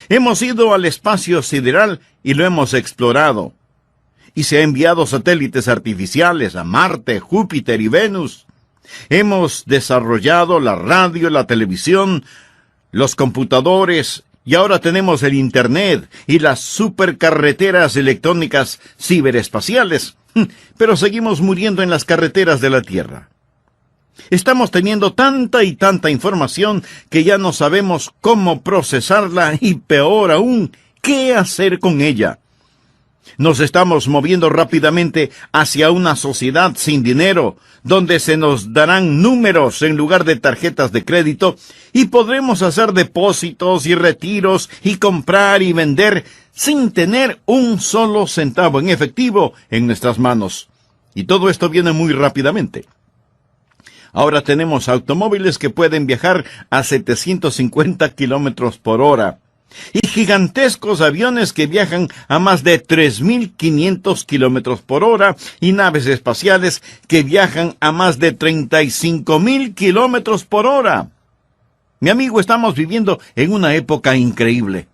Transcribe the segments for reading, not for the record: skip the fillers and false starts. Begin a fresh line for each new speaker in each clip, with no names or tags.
Hemos ido al espacio sideral y lo hemos explorado. Y se ha enviado satélites artificiales a Marte, Júpiter y Venus. Hemos desarrollado la radio, la televisión, los computadores, y ahora tenemos el Internet y las supercarreteras electrónicas ciberespaciales. Pero seguimos muriendo en las carreteras de la Tierra. Estamos teniendo tanta y tanta información que ya no sabemos cómo procesarla y, peor aún, qué hacer con ella. Nos estamos moviendo rápidamente hacia una sociedad sin dinero, donde se nos darán números en lugar de tarjetas de crédito y podremos hacer depósitos y retiros y comprar y vender sin tener un solo centavo en efectivo en nuestras manos. Y todo esto viene muy rápidamente. Ahora tenemos automóviles que pueden viajar a 750 kilómetros por hora. Y gigantescos aviones que viajan a más de 3.500 kilómetros por hora y naves espaciales que viajan a más de 35.000 kilómetros por hora. Mi amigo, estamos viviendo en una época increíble.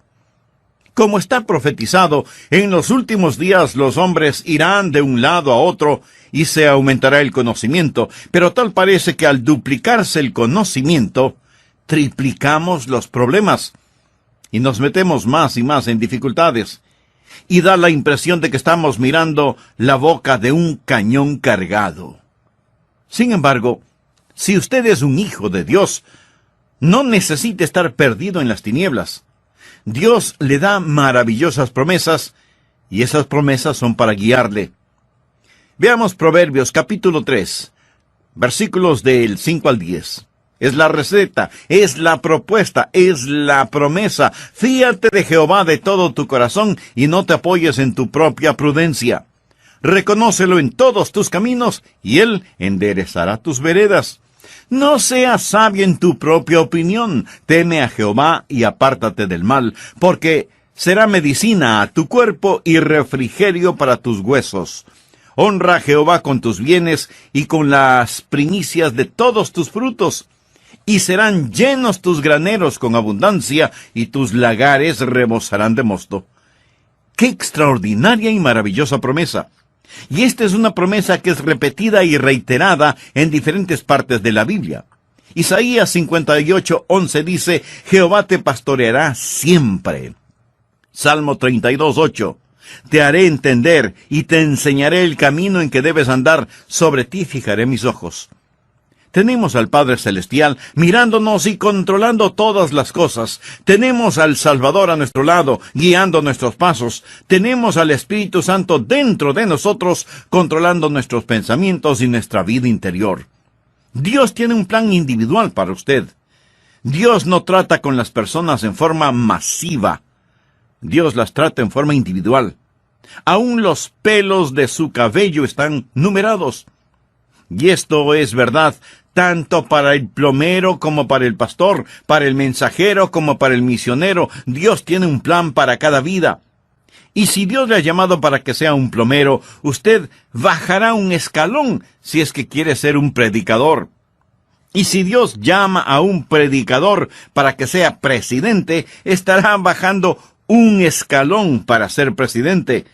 Como está profetizado, en los últimos días los hombres irán de un lado a otro y se aumentará el conocimiento, pero tal parece que al duplicarse el conocimiento, triplicamos los problemas. Y nos metemos más y más en dificultades. Y da la impresión de que estamos mirando la boca de un cañón cargado. Sin embargo, si usted es un hijo de Dios, no necesita estar perdido en las tinieblas. Dios le da maravillosas promesas, y esas promesas son para guiarle. Veamos Proverbios capítulo 3, versículos del 5 al 10. Es la receta, es la propuesta, es la promesa. Fíate de Jehová de todo tu corazón y no te apoyes en tu propia prudencia. Reconócelo en todos tus caminos y Él enderezará tus veredas. No seas sabio en tu propia opinión. Teme a Jehová y apártate del mal, porque será medicina a tu cuerpo y refrigerio para tus huesos. Honra a Jehová con tus bienes y con las primicias de todos tus frutos. Y serán llenos tus graneros con abundancia, y tus lagares rebosarán de mosto. ¡Qué extraordinaria y maravillosa promesa! Y esta es una promesa que es repetida y reiterada en diferentes partes de la Biblia. Isaías 58:11 dice, Jehová te pastoreará siempre. Salmo 32:8, te haré entender y te enseñaré el camino en que debes andar, sobre ti fijaré mis ojos. Tenemos al Padre Celestial mirándonos y controlando todas las cosas. Tenemos al Salvador a nuestro lado, guiando nuestros pasos. Tenemos al Espíritu Santo dentro de nosotros, controlando nuestros pensamientos y nuestra vida interior. Dios tiene un plan individual para usted. Dios no trata con las personas en forma masiva. Dios las trata en forma individual. Aún los pelos de su cabello están numerados. Y esto es verdad tanto para el plomero como para el pastor, para el mensajero como para el misionero. Dios tiene un plan para cada vida. Y si Dios le ha llamado para que sea un plomero, usted bajará un escalón si es que quiere ser un predicador. Y si Dios llama a un predicador para que sea presidente, estará bajando un escalón para ser presidente.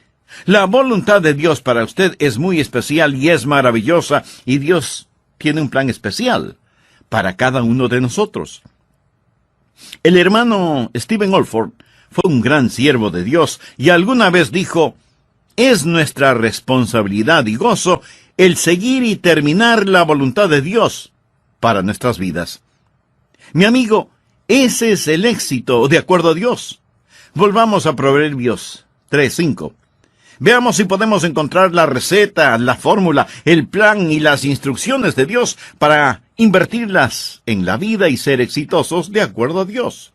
La voluntad de Dios para usted es muy especial y es maravillosa, y Dios tiene un plan especial para cada uno de nosotros. El hermano Stephen Olford fue un gran siervo de Dios y alguna vez dijo, es nuestra responsabilidad y gozo el seguir y terminar la voluntad de Dios para nuestras vidas. Mi amigo, ese es el éxito de acuerdo a Dios. Volvamos a Proverbios 3:5. Veamos si podemos encontrar la receta, la fórmula, el plan y las instrucciones de Dios para invertirlas en la vida y ser exitosos de acuerdo a Dios.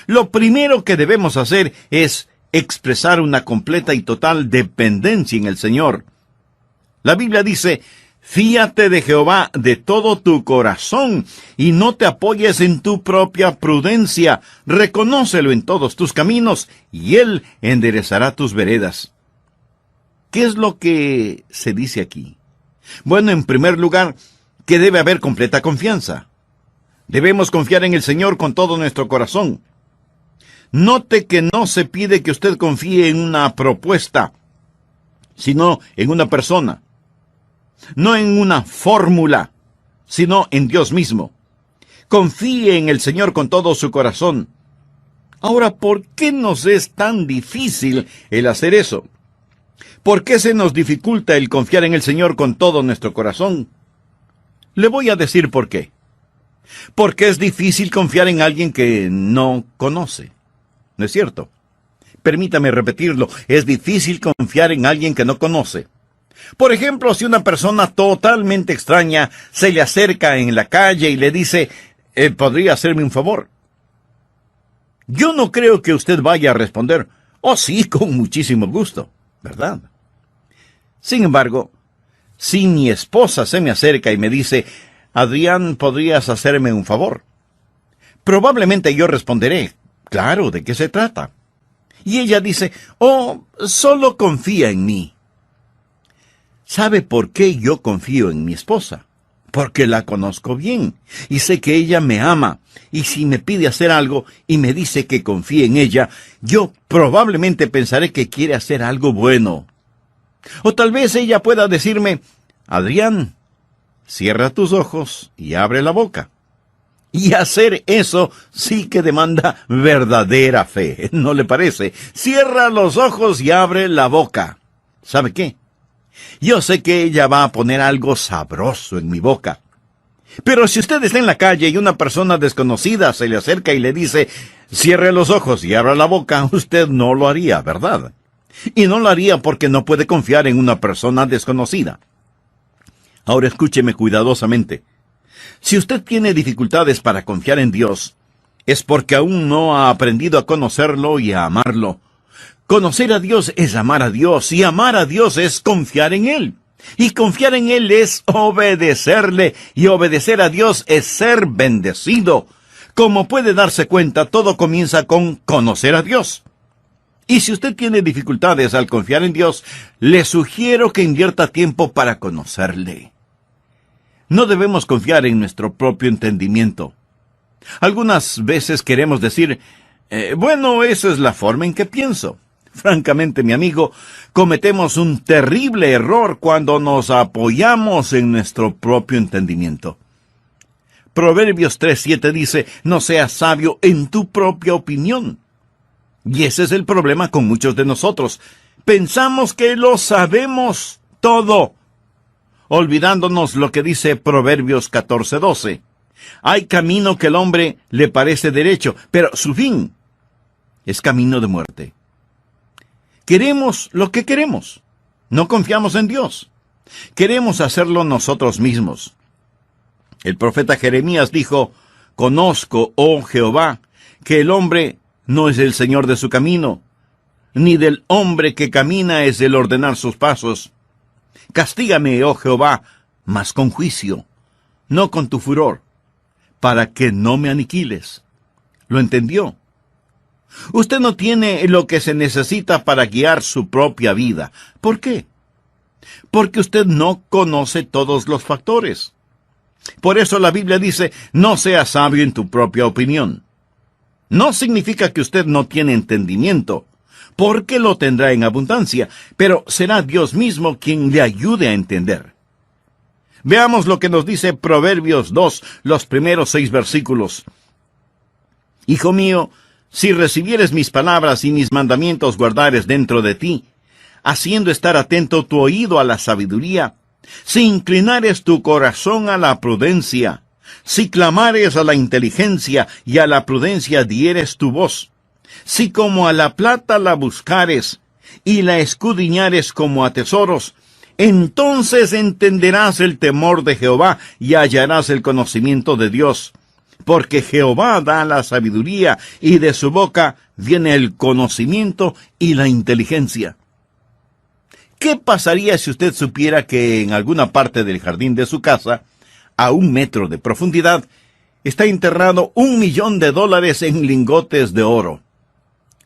Lo primero que debemos hacer es expresar una completa y total dependencia en el Señor. La Biblia dice, fíate de Jehová de todo tu corazón y no te apoyes en tu propia prudencia. Reconócelo en todos tus caminos y Él enderezará tus veredas. ¿Qué es lo que se dice aquí? Bueno, en primer lugar, que debe haber completa confianza. Debemos confiar en el Señor con todo nuestro corazón. Note que no se pide que usted confíe en una propuesta, sino en una persona. No en una fórmula, sino en Dios mismo. Confíe en el Señor con todo su corazón. Ahora, ¿por qué nos es tan difícil el hacer eso? ¿Por qué se nos dificulta el confiar en el Señor con todo nuestro corazón? Le voy a decir por qué. Porque es difícil confiar en alguien que no conoce. ¿No es cierto? Permítame repetirlo, es difícil confiar en alguien que no conoce. Por ejemplo, si una persona totalmente extraña se le acerca en la calle y le dice, ¿podría hacerme un favor? Yo no creo que usted vaya a responder, oh sí, con muchísimo gusto, ¿verdad? Sin embargo, si mi esposa se me acerca y me dice, Adrián, ¿podrías hacerme un favor? Probablemente yo responderé, claro, ¿de qué se trata? Y ella dice, oh, solo confía en mí. ¿Sabe por qué yo confío en mi esposa? Porque la conozco bien y sé que ella me ama. Y si me pide hacer algo y me dice que confíe en ella, yo probablemente pensaré que quiere hacer algo bueno. O tal vez ella pueda decirme, Adrián, cierra tus ojos y abre la boca. Y hacer eso sí que demanda verdadera fe, ¿no le parece? Cierra los ojos y abre la boca. ¿Sabe qué? Yo sé que ella va a poner algo sabroso en mi boca. Pero si usted está en la calle y una persona desconocida se le acerca y le dice, cierre los ojos y abra la boca, usted no lo haría, ¿verdad? Y no lo haría porque no puede confiar en una persona desconocida. Ahora escúcheme cuidadosamente. Si usted tiene dificultades para confiar en Dios, es porque aún no ha aprendido a conocerlo y a amarlo. Conocer a Dios es amar a Dios, y amar a Dios es confiar en Él. Y confiar en Él es obedecerle, y obedecer a Dios es ser bendecido. Como puede darse cuenta, todo comienza con conocer a Dios. Y si usted tiene dificultades al confiar en Dios, le sugiero que invierta tiempo para conocerle. No debemos confiar en nuestro propio entendimiento. Algunas veces queremos decir, bueno, esa es la forma en que pienso. Francamente, mi amigo, cometemos un terrible error cuando nos apoyamos en nuestro propio entendimiento. Proverbios 3:7 dice, no seas sabio en tu propia opinión. Y ese es el problema con muchos de nosotros. Pensamos que lo sabemos todo, olvidándonos lo que dice Proverbios 14:12. Hay camino que el hombre le parece derecho, pero su fin es camino de muerte. Queremos lo que queremos. No confiamos en Dios. Queremos hacerlo nosotros mismos. El profeta Jeremías dijo, conozco, oh Jehová, que el hombre no es el señor de su camino, ni del hombre que camina es el ordenar sus pasos. Castígame, oh Jehová, mas con juicio, no con tu furor, para que no me aniquiles. ¿Lo entendió? Usted no tiene lo que se necesita para guiar su propia vida. ¿Por qué? Porque usted no conoce todos los factores. Por eso la Biblia dice, no seas sabio en tu propia opinión. No significa que usted no tiene entendimiento, porque lo tendrá en abundancia, pero será Dios mismo quien le ayude a entender. Veamos lo que nos dice Proverbios 2, los primeros 6 versículos. Hijo mío, si recibieres mis palabras y mis mandamientos guardares dentro de ti, haciendo estar atento tu oído a la sabiduría, si inclinares tu corazón a la prudencia, si clamares a la inteligencia y a la prudencia dieres tu voz, si como a la plata la buscares y la escudriñares como a tesoros, entonces entenderás el temor de Jehová y hallarás el conocimiento de Dios. Porque Jehová da la sabiduría, y de su boca viene el conocimiento y la inteligencia. ¿Qué pasaría si usted supiera que en alguna parte del jardín de su casa, a 1 metro de profundidad, está enterrado $1.000.000 en lingotes de oro?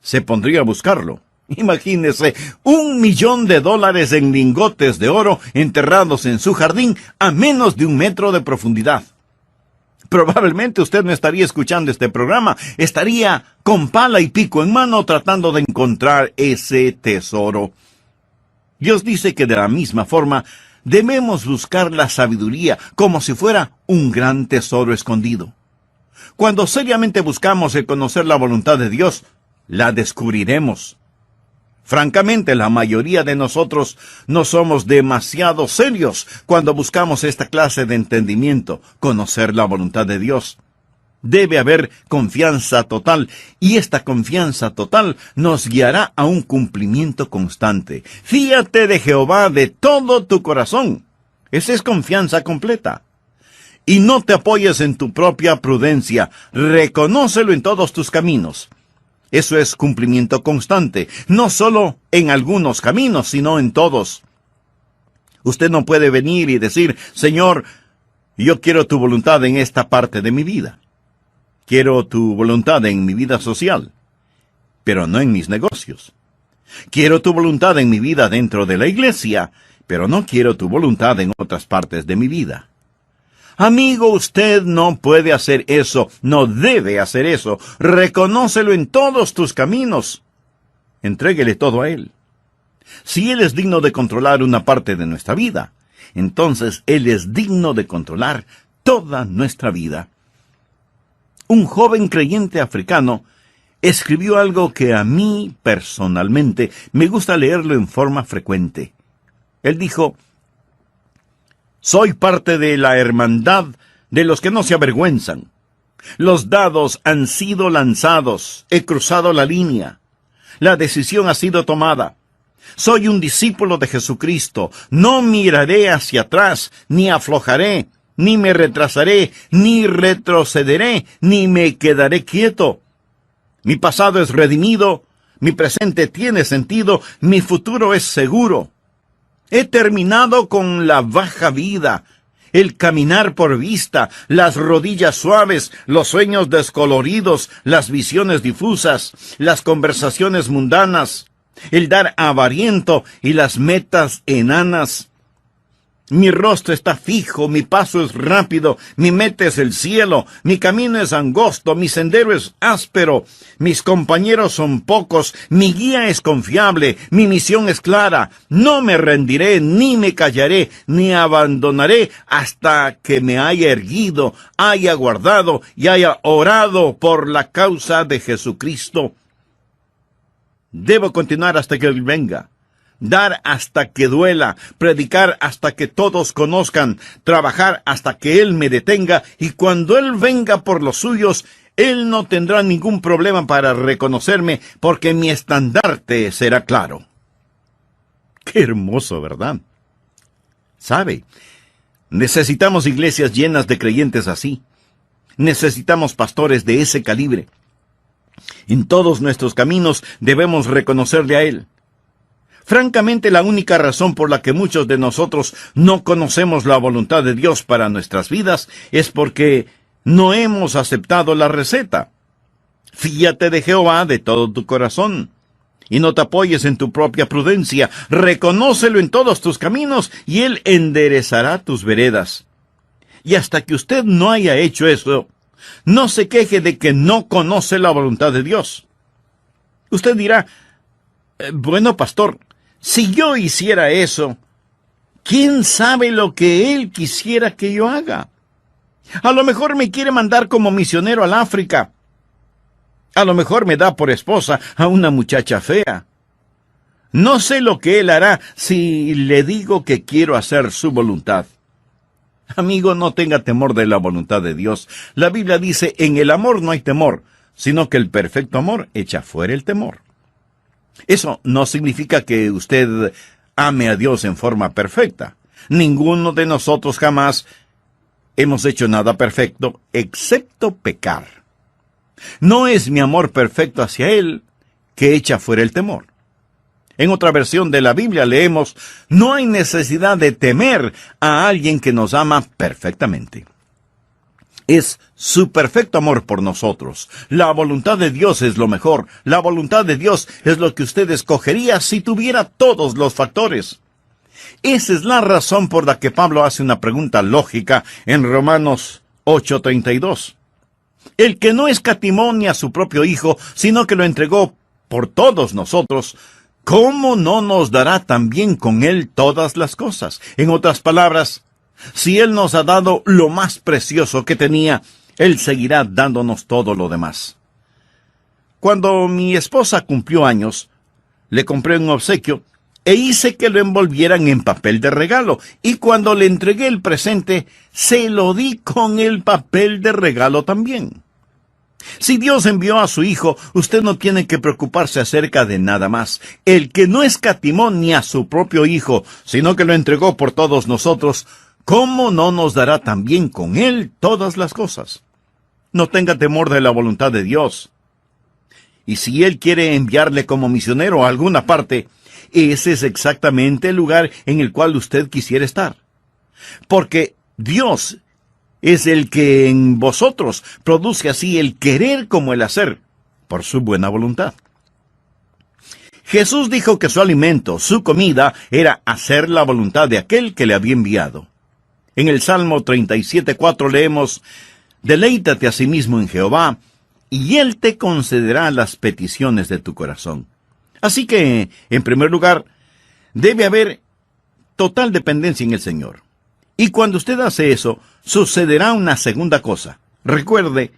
Se pondría a buscarlo. Imagínese, $1.000.000 en lingotes de oro enterrados en su jardín a menos de 1 metro de profundidad. Probablemente usted no estaría escuchando este programa, estaría con pala y pico en mano tratando de encontrar ese tesoro. Dios dice que de la misma forma debemos buscar la sabiduría como si fuera un gran tesoro escondido. Cuando seriamente buscamos el conocer la voluntad de Dios, la descubriremos. Francamente, la mayoría de nosotros no somos demasiado serios cuando buscamos esta clase de entendimiento, conocer la voluntad de Dios. Debe haber confianza total, y esta confianza total nos guiará a un cumplimiento constante. Fíate de Jehová de todo tu corazón. Esa es confianza completa. Y no te apoyes en tu propia prudencia, reconócelo en todos tus caminos. Eso es cumplimiento constante, no solo en algunos caminos, sino en todos. Usted no puede venir y decir, Señor, yo quiero tu voluntad en esta parte de mi vida. Quiero tu voluntad en mi vida social, pero no en mis negocios. Quiero tu voluntad en mi vida dentro de la iglesia, pero no quiero tu voluntad en otras partes de mi vida. Amigo, usted no puede hacer eso, no debe hacer eso. Reconócelo en todos tus caminos. Entréguele todo a Él. Si Él es digno de controlar una parte de nuestra vida, entonces Él es digno de controlar toda nuestra vida. Un joven creyente africano escribió algo que a mí, personalmente, me gusta leerlo en forma frecuente. Él dijo, soy parte de la hermandad de los que no se avergüenzan. Los dados han sido lanzados, he cruzado la línea. La decisión ha sido tomada. Soy un discípulo de Jesucristo. No miraré hacia atrás, ni aflojaré, ni me retrasaré, ni retrocederé, ni me quedaré quieto. Mi pasado es redimido, mi presente tiene sentido, mi futuro es seguro. He terminado con la baja vida, el caminar por vista, las rodillas suaves, los sueños descoloridos, las visiones difusas, las conversaciones mundanas, el dar avariento y las metas enanas. Mi rostro está fijo, mi paso es rápido, mi meta es el cielo, mi camino es angosto, mi sendero es áspero, mis compañeros son pocos, mi guía es confiable, mi misión es clara. No me rendiré, ni me callaré, ni abandonaré hasta que me haya erguido, haya guardado y haya orado por la causa de Jesucristo. Debo continuar hasta que Él venga. Dar hasta que duela, predicar hasta que todos conozcan, trabajar hasta que Él me detenga, y cuando Él venga por los suyos, Él no tendrá ningún problema para reconocerme, porque mi estandarte será claro. Qué hermoso, ¿verdad? ¿Sabe? Necesitamos iglesias llenas de creyentes así. Necesitamos pastores de ese calibre. En todos nuestros caminos debemos reconocerle a Él. Francamente, la única razón por la que muchos de nosotros no conocemos la voluntad de Dios para nuestras vidas es porque no hemos aceptado la receta. Fíate de Jehová de todo tu corazón, y no te apoyes en tu propia prudencia. Reconócelo en todos tus caminos, y Él enderezará tus veredas. Y hasta que usted no haya hecho eso, no se queje de que no conoce la voluntad de Dios. Usted dirá, bueno, pastor, si yo hiciera eso, ¿quién sabe lo que Él quisiera que yo haga? A lo mejor me quiere mandar como misionero al África. A lo mejor me da por esposa a una muchacha fea. No sé lo que Él hará si le digo que quiero hacer su voluntad. Amigo, no tenga temor de la voluntad de Dios. La Biblia dice, en el amor no hay temor, sino que el perfecto amor echa fuera el temor. Eso no significa que usted ame a Dios en forma perfecta. Ninguno de nosotros jamás hemos hecho nada perfecto, excepto pecar. No es mi amor perfecto hacia Él que echa fuera el temor. En otra versión de la Biblia leemos, no hay necesidad de temer a alguien que nos ama perfectamente. Es su perfecto amor por nosotros. La voluntad de Dios es lo mejor. La voluntad de Dios es lo que usted escogería si tuviera todos los factores. Esa es la razón por la que Pablo hace una pregunta lógica en Romanos 8:32. El que no escatimó ni a su propio Hijo, sino que lo entregó por todos nosotros, ¿cómo no nos dará también con Él todas las cosas? En otras palabras, si Él nos ha dado lo más precioso que tenía, Él seguirá dándonos todo lo demás. Cuando mi esposa cumplió años, le compré un obsequio e hice que lo envolvieran en papel de regalo, y cuando le entregué el presente, se lo di con el papel de regalo también. Si Dios envió a su Hijo, usted no tiene que preocuparse acerca de nada más. El que no escatimó ni a su propio Hijo, sino que lo entregó por todos nosotros, ¿cómo no nos dará también con Él todas las cosas? No tenga temor de la voluntad de Dios. Y si Él quiere enviarle como misionero a alguna parte, ese es exactamente el lugar en el cual usted quisiera estar. Porque Dios es el que en vosotros produce así el querer como el hacer, por su buena voluntad. Jesús dijo que su alimento, su comida, era hacer la voluntad de aquel que le había enviado. En el Salmo 37:4 leemos: «Deleítate a sí mismo en Jehová, y Él te concederá las peticiones de tu corazón». Así que, en primer lugar, debe haber total dependencia en el Señor. Y cuando usted hace eso, sucederá una segunda cosa. Recuerde,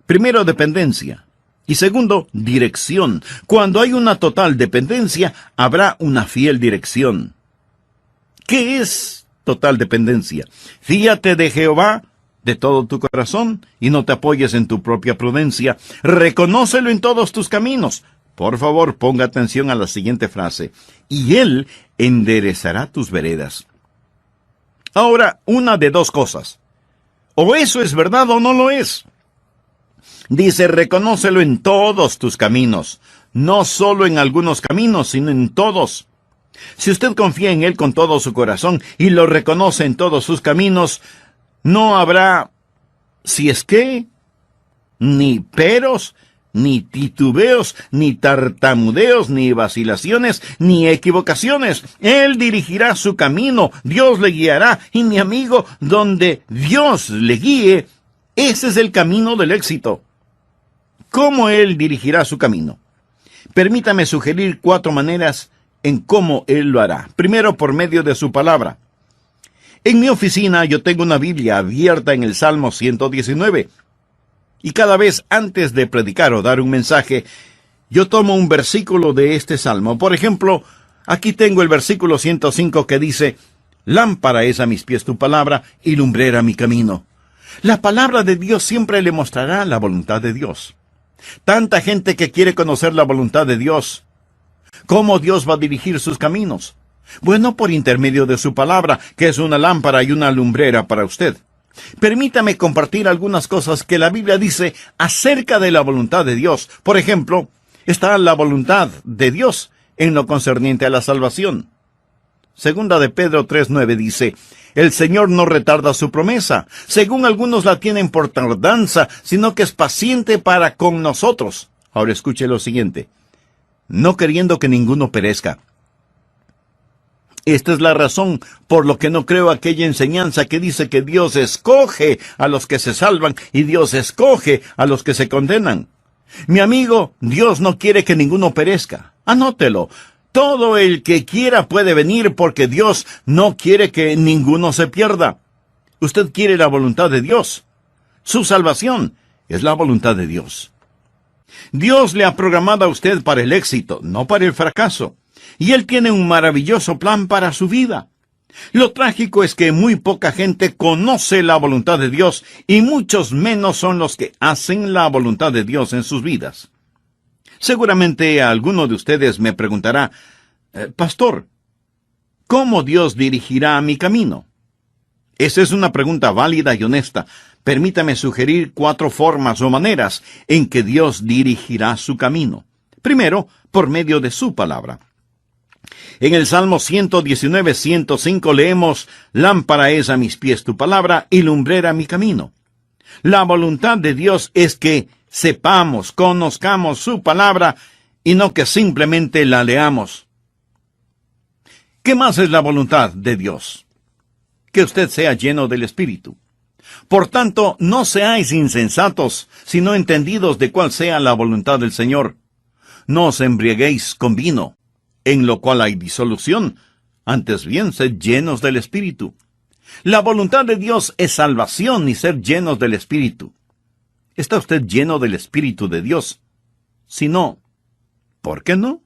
primero dependencia, y segundo, dirección. Cuando hay una total dependencia, habrá una fiel dirección. ¿Qué es total dependencia? Fíate de Jehová de todo tu corazón, y no te apoyes en tu propia prudencia. Reconócelo en todos tus caminos. Por favor, ponga atención a la siguiente frase: y Él enderezará tus veredas. Ahora, una de dos cosas: o eso es verdad o no lo es. Dice, reconócelo en todos tus caminos, no solo en algunos caminos, sino en todos. Si usted confía en Él con todo su corazón y lo reconoce en todos sus caminos, no habrá si es que, ni peros, ni titubeos, ni tartamudeos, ni vacilaciones, ni equivocaciones. Él dirigirá su camino, Dios le guiará, y mi amigo, donde Dios le guíe, ese es el camino del éxito. ¿Cómo Él dirigirá su camino? Permítame sugerir 4 maneras en cómo Él lo hará. Primero, por medio de su palabra. En mi oficina yo tengo una Biblia abierta en el Salmo 119. Y cada vez antes de predicar o dar un mensaje, yo tomo un versículo de este salmo. Por ejemplo, aquí tengo el versículo 105 que dice: «Lámpara es a mis pies tu palabra y lumbrera mi camino». La palabra de Dios siempre le mostrará la voluntad de Dios. Tanta gente que quiere conocer la voluntad de Dios. ¿Cómo Dios va a dirigir sus caminos? Bueno, por intermedio de su palabra, que es una lámpara y una lumbrera para usted. Permítame compartir algunas cosas que la Biblia dice acerca de la voluntad de Dios. Por ejemplo, está la voluntad de Dios en lo concerniente a la salvación. Segunda de Pedro 3:9 dice: «El Señor no retarda su promesa, según algunos la tienen por tardanza, sino que es paciente para con nosotros». Ahora escuche lo siguiente: «no queriendo que ninguno perezca». Esta es la razón por lo que no creo aquella enseñanza que dice que Dios escoge a los que se salvan y Dios escoge a los que se condenan. Mi amigo, Dios no quiere que ninguno perezca. Anótelo. Todo el que quiera puede venir porque Dios no quiere que ninguno se pierda. Usted quiere la voluntad de Dios. Su salvación es la voluntad de Dios. Dios le ha programado a usted para el éxito, no para el fracaso. Y Él tiene un maravilloso plan para su vida. Lo trágico es que muy poca gente conoce la voluntad de Dios y muchos menos son los que hacen la voluntad de Dios en sus vidas. Seguramente alguno de ustedes me preguntará: «Pastor, ¿cómo Dios dirigirá mi camino?». Esa es una pregunta válida y honesta. Permítame sugerir 4 formas o maneras en que Dios dirigirá su camino. Primero, por medio de su palabra. En el Salmo 119:105 leemos: «Lámpara es a mis pies tu palabra y lumbrera mi camino». La voluntad de Dios es que sepamos, conozcamos su palabra y no que simplemente la leamos. ¿Qué más es la voluntad de Dios? Que usted sea lleno del Espíritu. Por tanto, no seáis insensatos, sino entendidos de cuál sea la voluntad del Señor. No os embriaguéis con vino, en lo cual hay disolución, antes bien sed llenos del Espíritu. La voluntad de Dios es salvación y ser llenos del Espíritu. ¿Está usted lleno del Espíritu de Dios? Si no, ¿por qué no?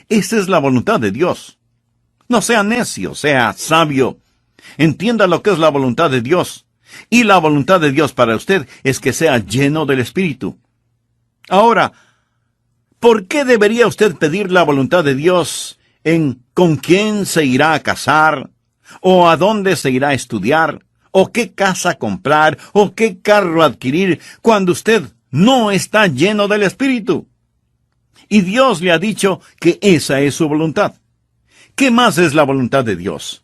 Esa es la voluntad de Dios. No sea necio, sea sabio. Entienda lo que es la voluntad de Dios. Y la voluntad de Dios para usted es que sea lleno del Espíritu. Ahora, ¿por qué debería usted pedir la voluntad de Dios en con quién se irá a casar, o a dónde se irá a estudiar, o qué casa comprar, o qué carro adquirir, cuando usted no está lleno del Espíritu? Y Dios le ha dicho que esa es su voluntad. ¿Qué más es la voluntad de Dios?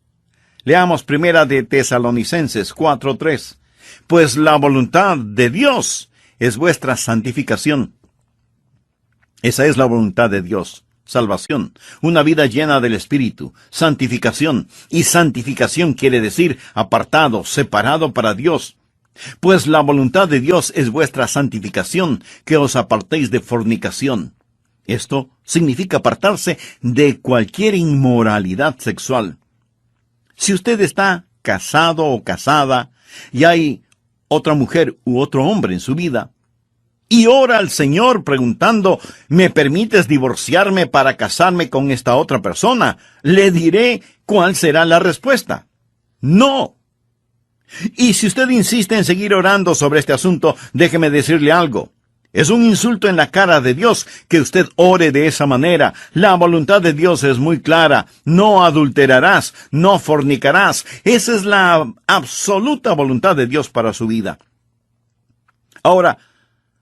Leamos primera de Tesalonicenses 4:3. Pues la voluntad de Dios es vuestra santificación. Esa es la voluntad de Dios. Salvación, una vida llena del Espíritu, santificación, y santificación quiere decir apartado, separado para Dios. Pues la voluntad de Dios es vuestra santificación, que os apartéis de fornicación. Esto significa apartarse de cualquier inmoralidad sexual. Si usted está casado o casada, y hay otra mujer u otro hombre en su vida, y ora al Señor preguntando, ¿me permites divorciarme para casarme con esta otra persona?, le diré cuál será la respuesta. No. Y si usted insiste en seguir orando sobre este asunto, déjeme decirle algo. Es un insulto en la cara de Dios que usted ore de esa manera. La voluntad de Dios es muy clara. No adulterarás, no fornicarás. Esa es la absoluta voluntad de Dios para su vida. Ahora,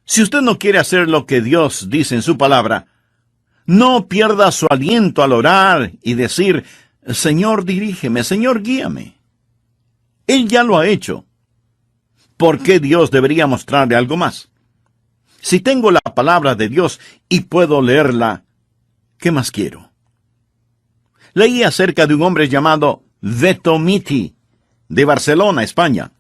si usted no quiere hacer lo que Dios dice en su palabra, no pierda su aliento al orar y decir, Señor, dirígeme, Señor, guíame. Él ya lo ha hecho. ¿Por qué Dios debería mostrarle algo más? Si tengo la palabra de Dios y puedo leerla, ¿qué más quiero? Leí acerca de un hombre llamado Vetomiti, de Barcelona, España.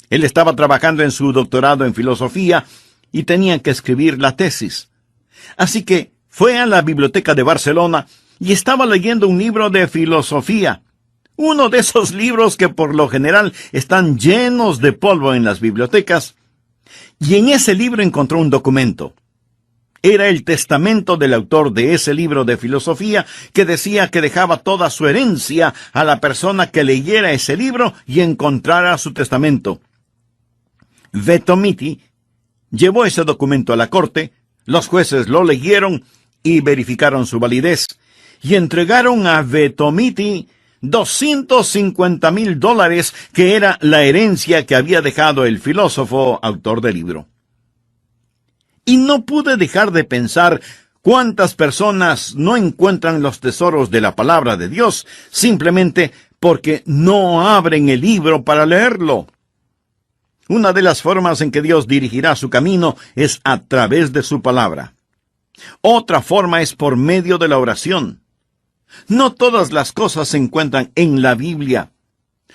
Él estaba trabajando en su doctorado en filosofía y tenía que escribir la tesis. Así que fue a la biblioteca de Barcelona y estaba leyendo un libro de filosofía. Uno de esos libros que por lo general están llenos de polvo en las bibliotecas. Y en ese libro encontró un documento. Era el testamento del autor de ese libro de filosofía, que decía que dejaba toda su herencia a la persona que leyera ese libro y encontrara su testamento. Vetomiti llevó ese documento a la corte, los jueces lo leyeron y verificaron su validez, y entregaron a Vetomiti $250,000, que era la herencia que había dejado el filósofo autor del libro. Y no pude dejar de pensar cuántas personas no encuentran los tesoros de la palabra de Dios simplemente porque no abren el libro para leerlo. Una de las formas en que Dios dirigirá su camino es a través de su palabra. Otra forma es por medio de la oración. No todas las cosas se encuentran en la Biblia.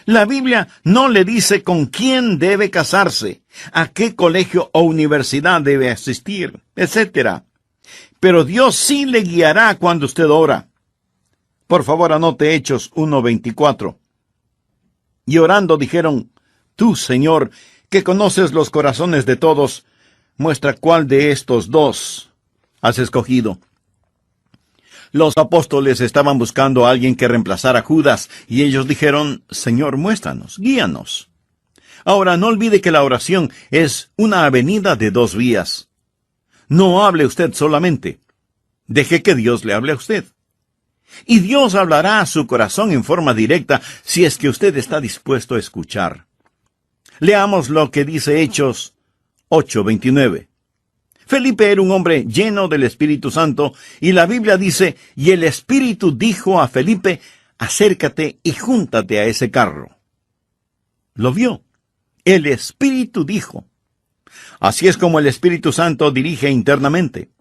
La Biblia no le dice con quién debe casarse, a qué colegio o universidad debe asistir, etc. Pero Dios sí le guiará cuando usted ora. Por favor, anote Hechos 1:24. Y orando dijeron, tú, Señor, que conoces los corazones de todos, muestra cuál de estos dos has escogido. Los apóstoles estaban buscando a alguien que reemplazara a Judas, y ellos dijeron, Señor, muéstranos, guíanos. Ahora, no olvide que la oración es una avenida de dos vías. No hable usted solamente. Deje que Dios le hable a usted. Y Dios hablará a su corazón en forma directa si es que usted está dispuesto a escuchar. Leamos lo que dice Hechos 8:29. Felipe era un hombre lleno del Espíritu Santo, y la Biblia dice, y el Espíritu dijo a Felipe, acércate y júntate a ese carro. Lo vio. El Espíritu dijo. Así es como el Espíritu Santo dirige internamente.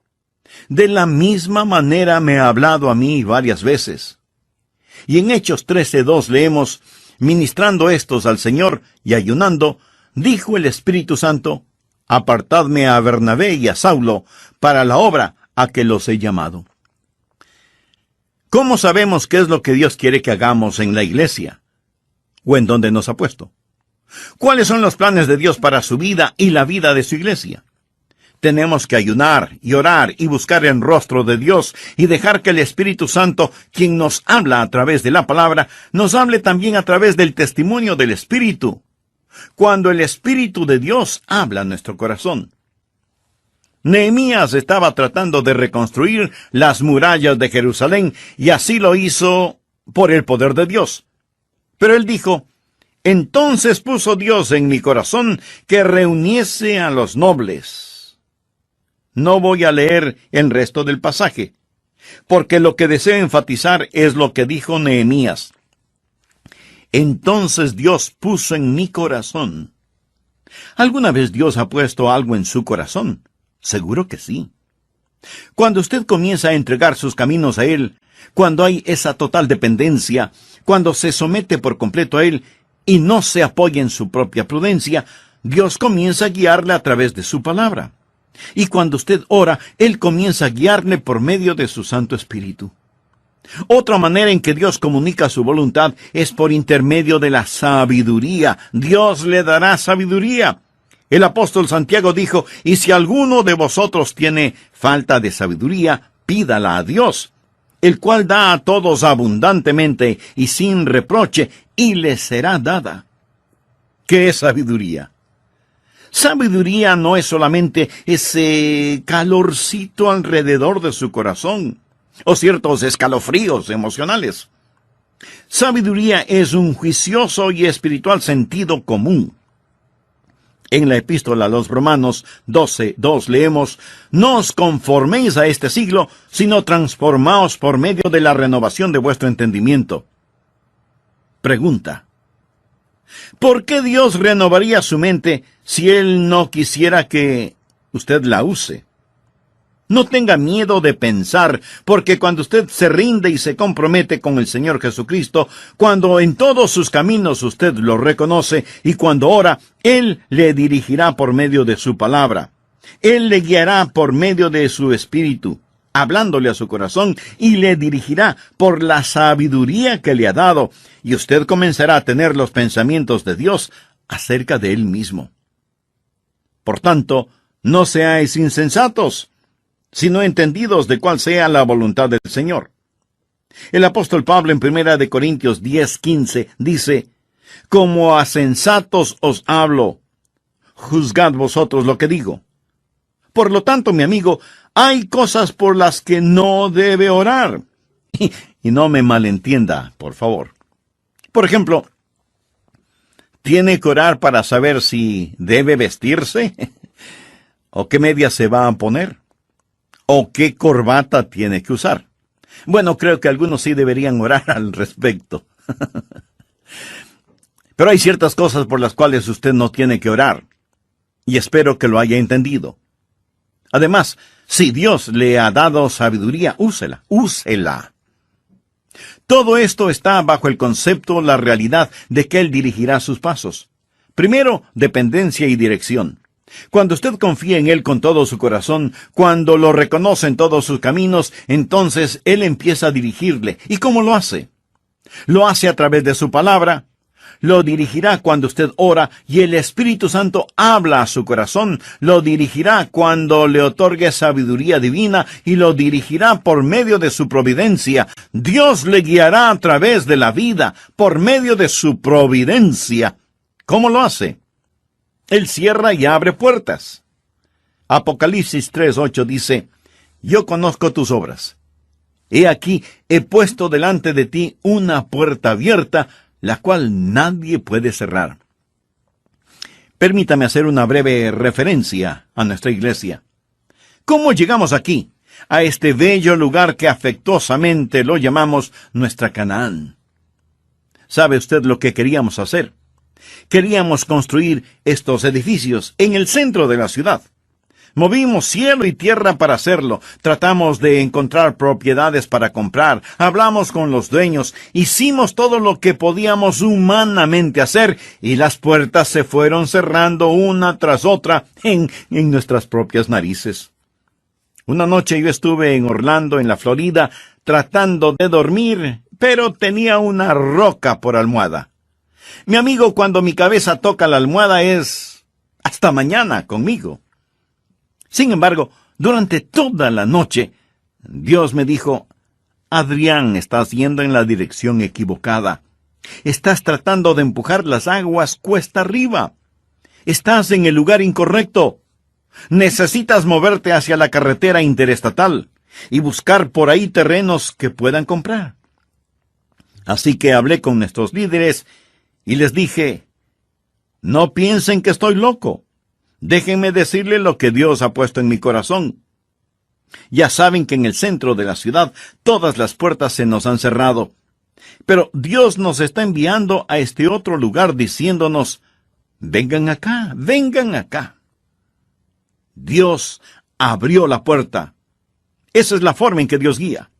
De la misma manera me ha hablado a mí varias veces. Y en Hechos 13:2 leemos, Ministrando estos al Señor y ayunando, dijo el Espíritu Santo: apartadme a Bernabé y a Saulo para la obra a que los he llamado. ¿Cómo sabemos qué es lo que Dios quiere que hagamos en la iglesia? ¿O en dónde nos ha puesto? ¿Cuáles son los planes de Dios para su vida y la vida de su iglesia? Tenemos que ayunar y orar y buscar el rostro de Dios y dejar que el Espíritu Santo, quien nos habla a través de la palabra, nos hable también a través del testimonio del Espíritu. Cuando el Espíritu de Dios habla a nuestro corazón. Nehemías estaba tratando de reconstruir las murallas de Jerusalén y así lo hizo por el poder de Dios. Pero él dijo: entonces puso Dios en mi corazón que reuniese a los nobles. No voy a leer el resto del pasaje, porque lo que deseo enfatizar es lo que dijo Nehemías. Entonces Dios puso en mi corazón. ¿Alguna vez Dios ha puesto algo en su corazón? Seguro que sí. Cuando usted comienza a entregar sus caminos a Él, cuando hay esa total dependencia, cuando se somete por completo a Él y no se apoya en su propia prudencia, Dios comienza a guiarle a través de su palabra. Y cuando usted ora, Él comienza a guiarle por medio de su Santo Espíritu. Otra manera en que Dios comunica su voluntad es por intermedio de la sabiduría. Dios le dará sabiduría. El apóstol Santiago dijo: y si alguno de vosotros tiene falta de sabiduría, pídala a Dios, el cual da a todos abundantemente y sin reproche, y le será dada. ¿Qué es sabiduría? Sabiduría no es solamente ese calorcito alrededor de su corazón, o ciertos escalofríos emocionales. Sabiduría es un juicioso y espiritual sentido común. En la epístola a los Romanos 12:2 leemos: no os conforméis a este siglo, sino transformaos por medio de la renovación de vuestro entendimiento. Pregunta: ¿por qué Dios renovaría su mente si Él no quisiera que usted la use? No tenga miedo de pensar, porque cuando usted se rinde y se compromete con el Señor Jesucristo, cuando en todos sus caminos usted lo reconoce y cuando ora, Él le dirigirá por medio de su palabra. Él le guiará por medio de su espíritu, hablándole a su corazón, y le dirigirá por la sabiduría que le ha dado, y usted comenzará a tener los pensamientos de Dios acerca de Él mismo. Por tanto, no seáis insensatos, sino entendidos de cuál sea la voluntad del Señor. El apóstol Pablo en 1 Corintios 10:15 dice: como a sensatos os hablo, juzgad vosotros lo que digo. Por lo tanto, mi amigo, hay cosas por las que no debe orar. Y no me malentienda, por favor. Por ejemplo, ¿tiene que orar para saber si debe vestirse? ¿O qué medias se va a poner? ¿O qué corbata tiene que usar? Bueno, creo que algunos sí deberían orar al respecto. Pero hay ciertas cosas por las cuales usted no tiene que orar. Y espero que lo haya entendido. Además, si Dios le ha dado sabiduría, úsela. Todo esto está bajo el concepto, la realidad de que Él dirigirá sus pasos. Primero, dependencia y dirección. Cuando usted confía en Él con todo su corazón, cuando lo reconoce en todos sus caminos, entonces Él empieza a dirigirle. ¿Y cómo lo hace? Lo hace a través de su palabra. Lo dirigirá cuando usted ora y el Espíritu Santo habla a su corazón. Lo dirigirá cuando le otorgue sabiduría divina y lo dirigirá por medio de su providencia. Dios le guiará a través de la vida por medio de su providencia. ¿Cómo lo hace? Él cierra y abre puertas. Apocalipsis 3:8 dice: yo conozco tus obras. He aquí, he puesto delante de ti una puerta abierta, la cual nadie puede cerrar. Permítame hacer una breve referencia a nuestra iglesia. ¿Cómo llegamos aquí, a este bello lugar que afectuosamente lo llamamos nuestra Canaán? ¿Sabe usted lo que queríamos hacer? Queríamos construir estos edificios en el centro de la ciudad. Movimos cielo y tierra para hacerlo. Tratamos de encontrar propiedades para comprar. Hablamos con los dueños. Hicimos todo lo que podíamos humanamente hacer. Y las puertas se fueron cerrando una tras otra en nuestras propias narices. Una noche yo estuve en Orlando, en la Florida, tratando de dormir, pero tenía una roca por almohada. Mi amigo, cuando mi cabeza toca la almohada es hasta mañana conmigo. Sin embargo, durante toda la noche, Dios me dijo, Adrián, estás yendo en la dirección equivocada. Estás tratando de empujar las aguas cuesta arriba. Estás en el lugar incorrecto. Necesitas moverte hacia la carretera interestatal y buscar por ahí terrenos que puedan comprar. Así que hablé con nuestros líderes y les dije, no piensen que estoy loco. Déjenme decirle lo que Dios ha puesto en mi corazón. Ya saben que en el centro de la ciudad todas las puertas se nos han cerrado. Pero Dios nos está enviando a este otro lugar diciéndonos, vengan acá, vengan acá. Dios abrió la puerta. Esa es la forma en que Dios guía.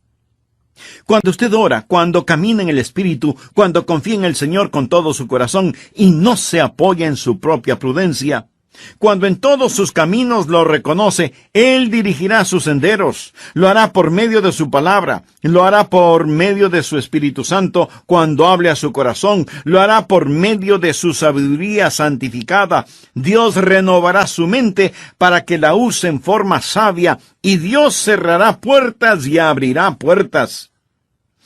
Cuando usted ora, cuando camina en el Espíritu, cuando confía en el Señor con todo su corazón y no se apoya en su propia prudencia, cuando en todos sus caminos lo reconoce, Él dirigirá sus senderos, lo hará por medio de su palabra, lo hará por medio de su Espíritu Santo cuando hable a su corazón, lo hará por medio de su sabiduría santificada. Dios renovará su mente para que la use en forma sabia y Dios cerrará puertas y abrirá puertas.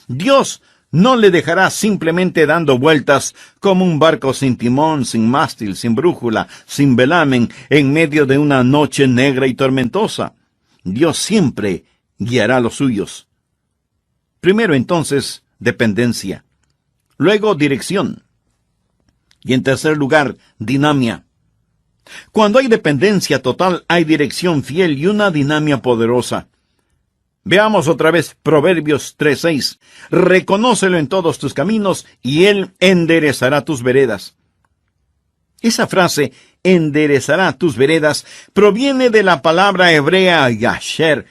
Dios no le dejará simplemente dando vueltas como un barco sin timón, sin mástil, sin brújula, sin velamen, en medio de una noche negra y tormentosa. Dios siempre guiará a los suyos. Primero entonces, dependencia. Luego, dirección. Y en tercer lugar, dinamia. Cuando hay dependencia total, hay dirección fiel y una dinamia poderosa. Veamos otra vez Proverbios 3:6. Reconócelo en todos tus caminos y Él enderezará tus veredas. Esa frase, enderezará tus veredas, proviene de la palabra hebrea yasher,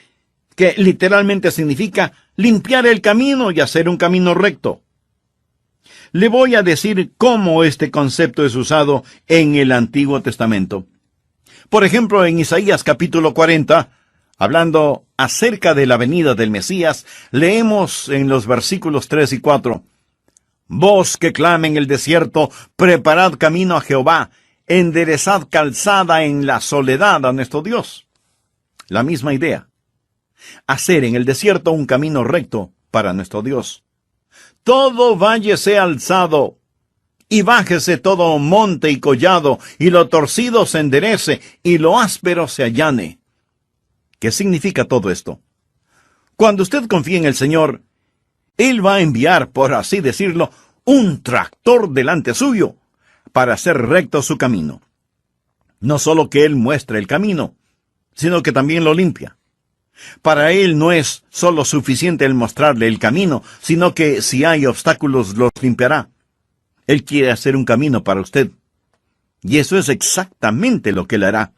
que literalmente significa limpiar el camino y hacer un camino recto. Le voy a decir cómo este concepto es usado en el Antiguo Testamento. Por ejemplo, en Isaías capítulo 40, hablando acerca de la venida del Mesías, leemos en los versículos 3 y 4, Voz que clame en el desierto, preparad camino a Jehová, enderezad calzada en la soledad a nuestro Dios. La misma idea. Hacer en el desierto un camino recto para nuestro Dios. Todo valle sea alzado, y bájese todo monte y collado, y lo torcido se enderece, y lo áspero se allane. ¿Qué significa todo esto? Cuando usted confía en el Señor, Él va a enviar, por así decirlo, un tractor delante suyo para hacer recto su camino. No solo que Él muestre el camino, sino que también lo limpia. Para Él no es solo suficiente el mostrarle el camino, sino que si hay obstáculos los limpiará. Él quiere hacer un camino para usted. Y eso es exactamente lo que Él hará.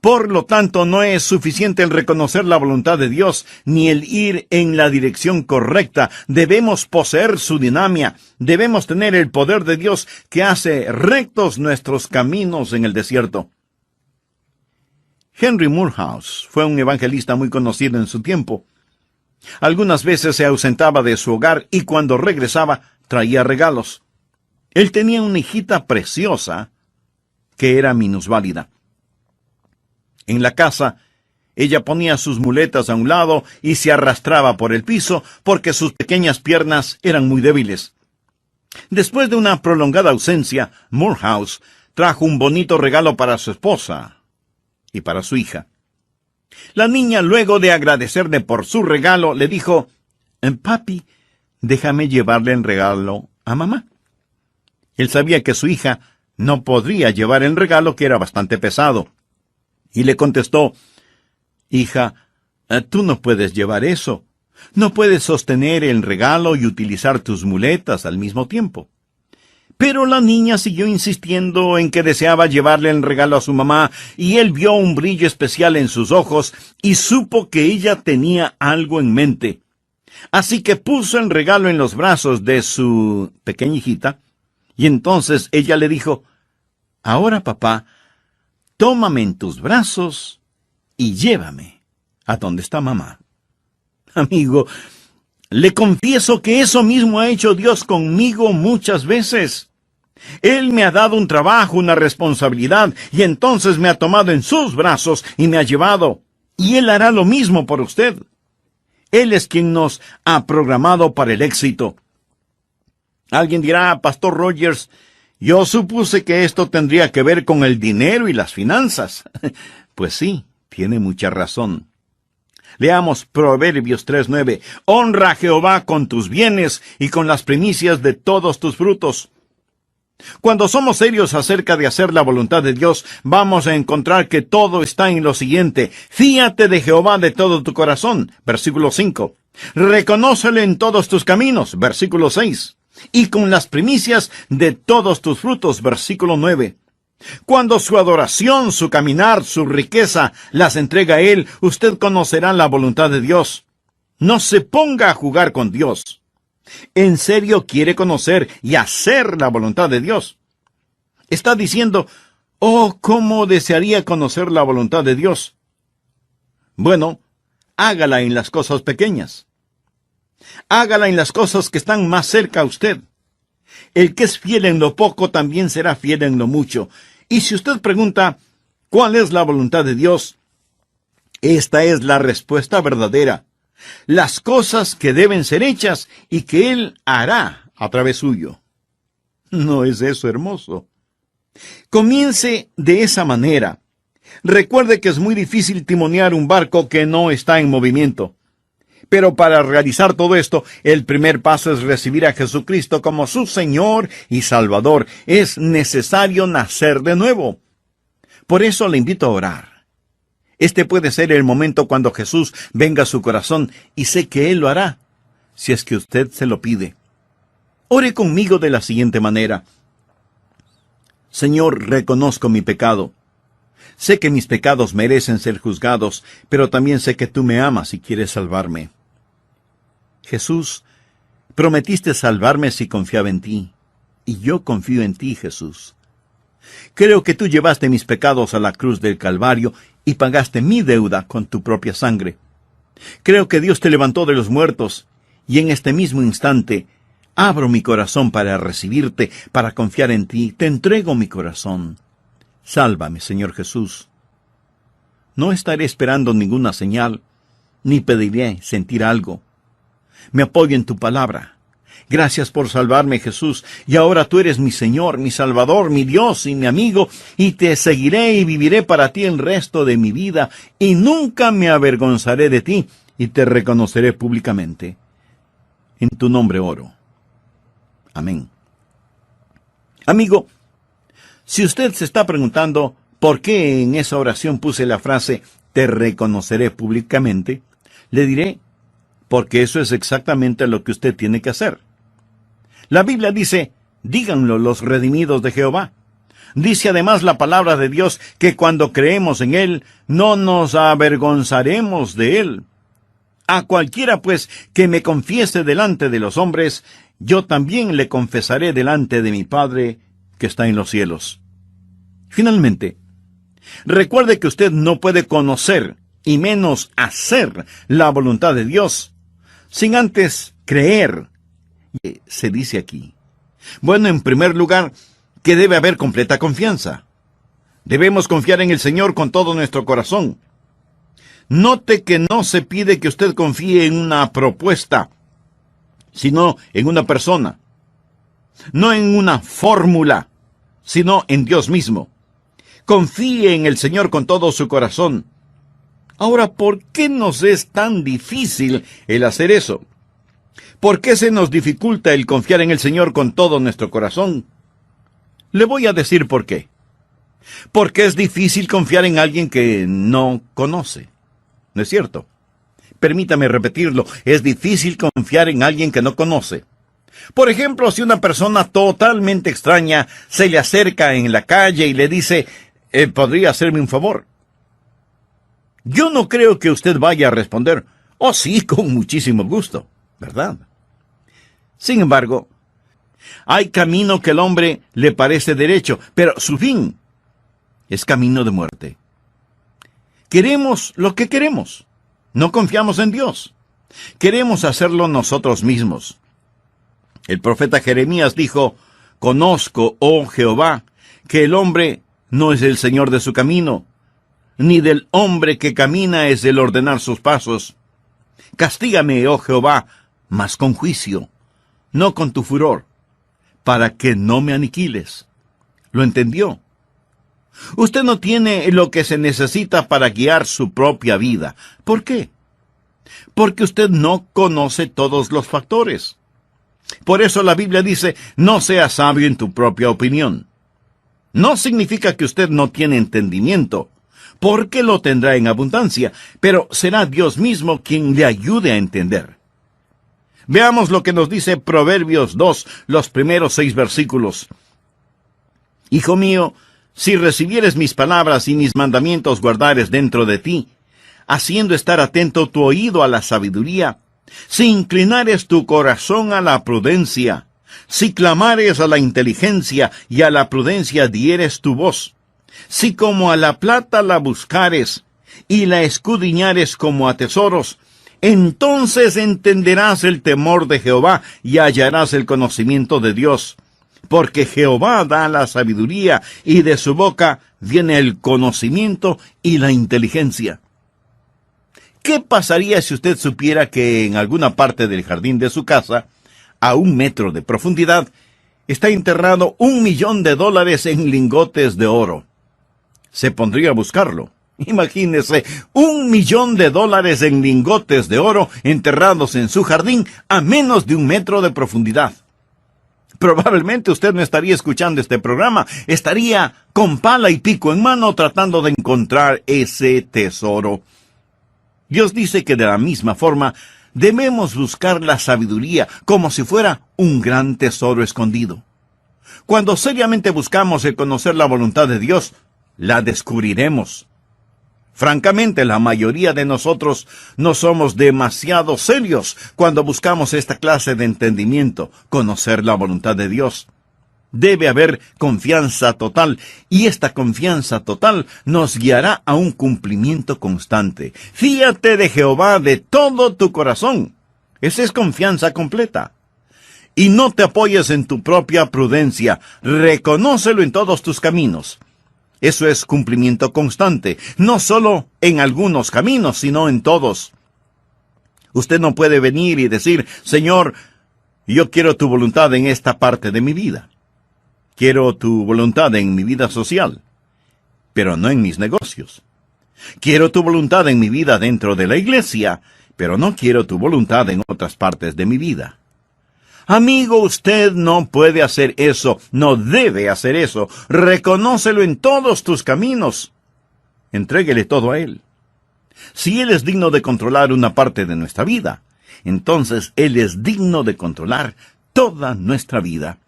Por lo tanto, no es suficiente el reconocer la voluntad de Dios, ni el ir en la dirección correcta. Debemos poseer su dinamia. Debemos tener el poder de Dios que hace rectos nuestros caminos en el desierto. Henry Moorhouse fue un evangelista muy conocido en su tiempo. Algunas veces se ausentaba de su hogar y cuando regresaba traía regalos. Él tenía una hijita preciosa que era minusválida. En la casa, ella ponía sus muletas a un lado y se arrastraba por el piso porque sus pequeñas piernas eran muy débiles. Después de una prolongada ausencia, Moorhouse trajo un bonito regalo para su esposa y para su hija. La niña, luego de agradecerle por su regalo, le dijo, «Papi, déjame llevarle el regalo a mamá». Él sabía que su hija no podría llevar el regalo, que era bastante pesado. Y le contestó, «Hija, tú no puedes llevar eso. No puedes sostener el regalo y utilizar tus muletas al mismo tiempo». Pero la niña siguió insistiendo en que deseaba llevarle el regalo a su mamá, y él vio un brillo especial en sus ojos y supo que ella tenía algo en mente. Así que puso el regalo en los brazos de su pequeña hijita, y entonces ella le dijo: «Ahora, papá, tómame en tus brazos y llévame a donde está mamá». Amigo, le confieso que eso mismo ha hecho Dios conmigo muchas veces. Él me ha dado un trabajo, una responsabilidad, y entonces me ha tomado en sus brazos y me ha llevado. Y Él hará lo mismo por usted. Él es quien nos ha programado para el éxito. Alguien dirá: «Pastor Rogers, yo supuse que esto tendría que ver con el dinero y las finanzas». Pues sí, tiene mucha razón. Leamos Proverbios 3:9. «Honra a Jehová con tus bienes y con las primicias de todos tus frutos». Cuando somos serios acerca de hacer la voluntad de Dios, vamos a encontrar que todo está en lo siguiente: fíate de Jehová de todo tu corazón, versículo 5. Reconócele en todos tus caminos, versículo 6. Y con las primicias de todos tus frutos, versículo 9. Cuando su adoración, su caminar, su riqueza las entrega a Él, usted conocerá la voluntad de Dios. No se ponga a jugar con Dios. ¿En serio quiere conocer y hacer la voluntad de Dios? Está diciendo: «Oh, cómo desearía conocer la voluntad de Dios». Bueno, hágala en las cosas pequeñas. Hágala en las cosas que están más cerca a usted. El que es fiel en lo poco también será fiel en lo mucho. Y si usted pregunta: ¿cuál es la voluntad de Dios?, esta es la respuesta verdadera. Las cosas que deben ser hechas y que Él hará a través suyo. ¿No es eso hermoso? Comience de esa manera. Recuerde que es muy difícil timonear un barco que no está en movimiento. Pero para realizar todo esto, el primer paso es recibir a Jesucristo como su Señor y Salvador. Es necesario nacer de nuevo. Por eso le invito a orar. Este puede ser el momento cuando Jesús venga a su corazón, y sé que Él lo hará, si es que usted se lo pide. Ore conmigo de la siguiente manera: Señor, reconozco mi pecado. Sé que mis pecados merecen ser juzgados, pero también sé que tú me amas y quieres salvarme. Jesús, prometiste salvarme si confiaba en ti, y yo confío en ti, Jesús. Creo que tú llevaste mis pecados a la cruz del Calvario y pagaste mi deuda con tu propia sangre. Creo que Dios te levantó de los muertos, y en este mismo instante abro mi corazón para recibirte, para confiar en ti. Te entrego mi corazón. Sálvame, Señor Jesús. No estaré esperando ninguna señal, ni pediré sentir algo. Me apoyo en tu palabra. Gracias por salvarme, Jesús, y ahora tú eres mi Señor, mi Salvador, mi Dios y mi amigo, y te seguiré y viviré para ti el resto de mi vida, y nunca me avergonzaré de ti, y te reconoceré públicamente. En tu nombre oro. Amén. Amigo, si usted se está preguntando por qué en esa oración puse la frase «te reconoceré públicamente», le diré: porque eso es exactamente lo que usted tiene que hacer. La Biblia dice: díganlo los redimidos de Jehová. Dice además la palabra de Dios que cuando creemos en Él, no nos avergonzaremos de Él. A cualquiera, pues, que me confiese delante de los hombres, yo también le confesaré delante de mi Padre que está en los cielos. Finalmente, recuerde que usted no puede conocer, y menos hacer, la voluntad de Dios sin antes creer. Se dice aquí. Bueno, en primer lugar, que debe haber completa confianza. Debemos confiar en el Señor con todo nuestro corazón. Note que no se pide que usted confíe en una propuesta, sino en una persona. No en una fórmula, sino en Dios mismo. Confíe en el Señor con todo su corazón. Ahora, ¿por qué nos es tan difícil el hacer eso? ¿Por qué se nos dificulta el confiar en el Señor con todo nuestro corazón? Le voy a decir por qué. Porque es difícil confiar en alguien que no conoce. ¿No es cierto? Permítame repetirlo. Es difícil confiar en alguien que no conoce. Por ejemplo, si una persona totalmente extraña se le acerca en la calle y le dice, ¿podría hacerme un favor? Yo no creo que usted vaya a responder, oh sí, con muchísimo gusto, ¿verdad? Sin embargo, hay camino que al hombre le parece derecho, pero su fin es camino de muerte. Queremos lo que queremos. No confiamos en Dios. Queremos hacerlo nosotros mismos. El profeta Jeremías dijo, conozco, oh Jehová, que el hombre no es el señor de su camino, ni del hombre que camina es el ordenar sus pasos. Castígame, oh Jehová, mas con juicio, no con tu furor, para que no me aniquiles. ¿Lo entendió? Usted no tiene lo que se necesita para guiar su propia vida. ¿Por qué? Porque usted no conoce todos los factores. Por eso la Biblia dice, no seas sabio en tu propia opinión. No significa que usted no tiene entendimiento, porque lo tendrá en abundancia, pero será Dios mismo quien le ayude a entender. Veamos lo que nos dice Proverbios 2, los primeros 6 versículos. Hijo mío, si recibieres mis palabras y mis mandamientos guardares dentro de ti, haciendo estar atento tu oído a la sabiduría, si inclinares tu corazón a la prudencia, si clamares a la inteligencia y a la prudencia dieres tu voz, si como a la plata la buscares y la escudriñares como a tesoros, entonces entenderás el temor de Jehová y hallarás el conocimiento de Dios. Porque Jehová da la sabiduría y de su boca viene el conocimiento y la inteligencia. ¿Qué pasaría si usted supiera que en alguna parte del jardín de su casa, a 1 metro de profundidad, está enterrado $1.000.000 en lingotes de oro? Se pondría a buscarlo. Imagínese, $1.000.000 en lingotes de oro enterrados en su jardín a menos de 1 metro de profundidad. Probablemente usted no estaría escuchando este programa, estaría con pala y pico en mano tratando de encontrar ese tesoro. Dios dice que de la misma forma debemos buscar la sabiduría como si fuera un gran tesoro escondido. Cuando seriamente buscamos el conocer la voluntad de Dios, la descubriremos. Francamente, la mayoría de nosotros no somos demasiado serios cuando buscamos esta clase de entendimiento, conocer la voluntad de Dios. Debe haber confianza total, y esta confianza total nos guiará a un cumplimiento constante. Fíate de Jehová de todo tu corazón. Esa es confianza completa. Y no te apoyes en tu propia prudencia. Reconócelo en todos tus caminos. Eso es cumplimiento constante, no solo en algunos caminos, sino en todos. Usted no puede venir y decir, Señor, yo quiero tu voluntad en esta parte de mi vida. Quiero tu voluntad en mi vida social, pero no en mis negocios. Quiero tu voluntad en mi vida dentro de la iglesia, pero no quiero tu voluntad en otras partes de mi vida. Amigo, usted no puede hacer eso, no debe hacer eso. Reconócelo en todos tus caminos. Entréguele todo a Él. Si Él es digno de controlar una parte de nuestra vida, entonces Él es digno de controlar toda nuestra vida.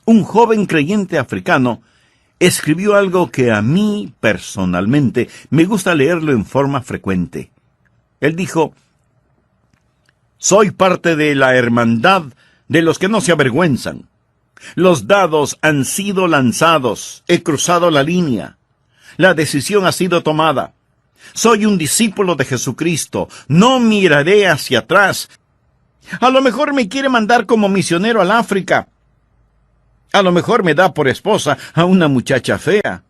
Un joven creyente africano escribió algo que a mí, personalmente, me gusta leerlo en forma frecuente. Él dijo, soy parte de la hermandad de los que no se avergüenzan. Los dados han sido lanzados, he cruzado la línea. La decisión ha sido tomada. Soy un discípulo de Jesucristo, no miraré hacia atrás. A lo mejor me quiere mandar como misionero al África. A lo mejor me da por esposa a una muchacha fea.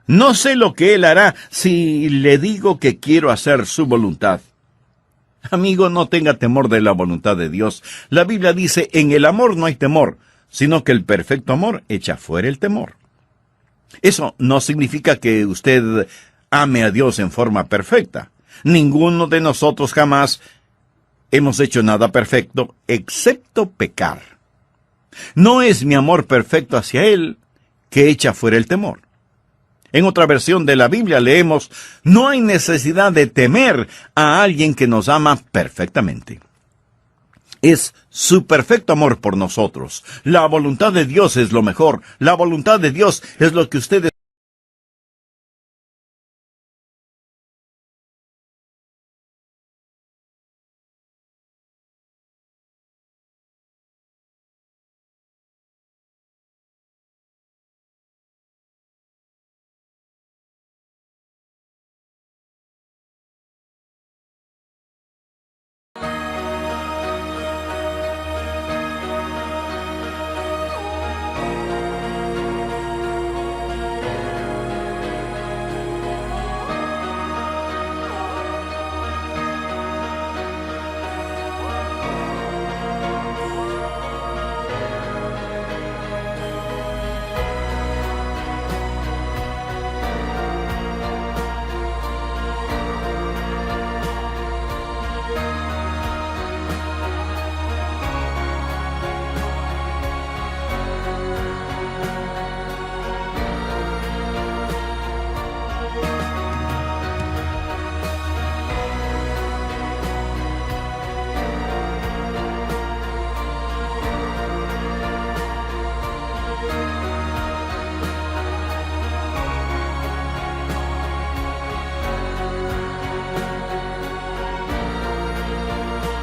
No sé lo que Él hará si le digo que quiero hacer su voluntad. Amigo, no tenga temor de la voluntad de Dios. La Biblia dice, en el amor no hay temor, sino que el perfecto amor echa fuera el temor. Eso no significa que usted ame a Dios en forma perfecta. Ninguno de nosotros jamás hemos hecho nada perfecto, excepto pecar. No es mi amor perfecto hacia Él que echa fuera el temor. En otra versión de la Biblia leemos, no hay necesidad de temer a alguien que nos ama perfectamente. es su perfecto amor por nosotros. La voluntad de Dios es lo mejor. La voluntad de Dios es lo que ustedes